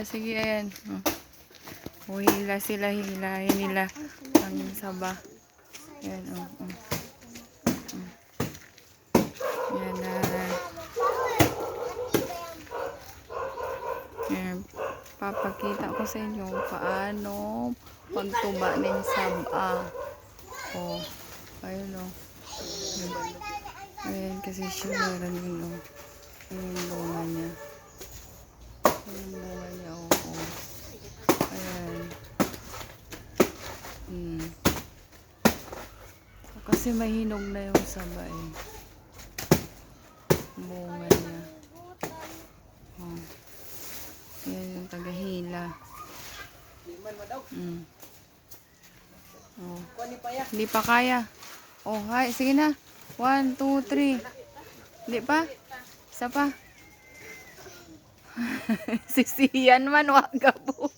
Sige, ayan. Hila sila, hilahin nila ang saba. Ayan, Ayan na. Ayan. Papakita ko sa inyo paano pagtuba ng saba. Ayun Ayan, kasi siya meron yun Ayan yung bunga niya. Ayan yung bunga niya, Ayan. Kasi mahinog na yung saba bunga niya. Ayan yung tagahila. Hindi pa kaya. Hay, sige na. 1, 2, 3. Hindi pa? Isa pa? Sisiyan man, wag gabon.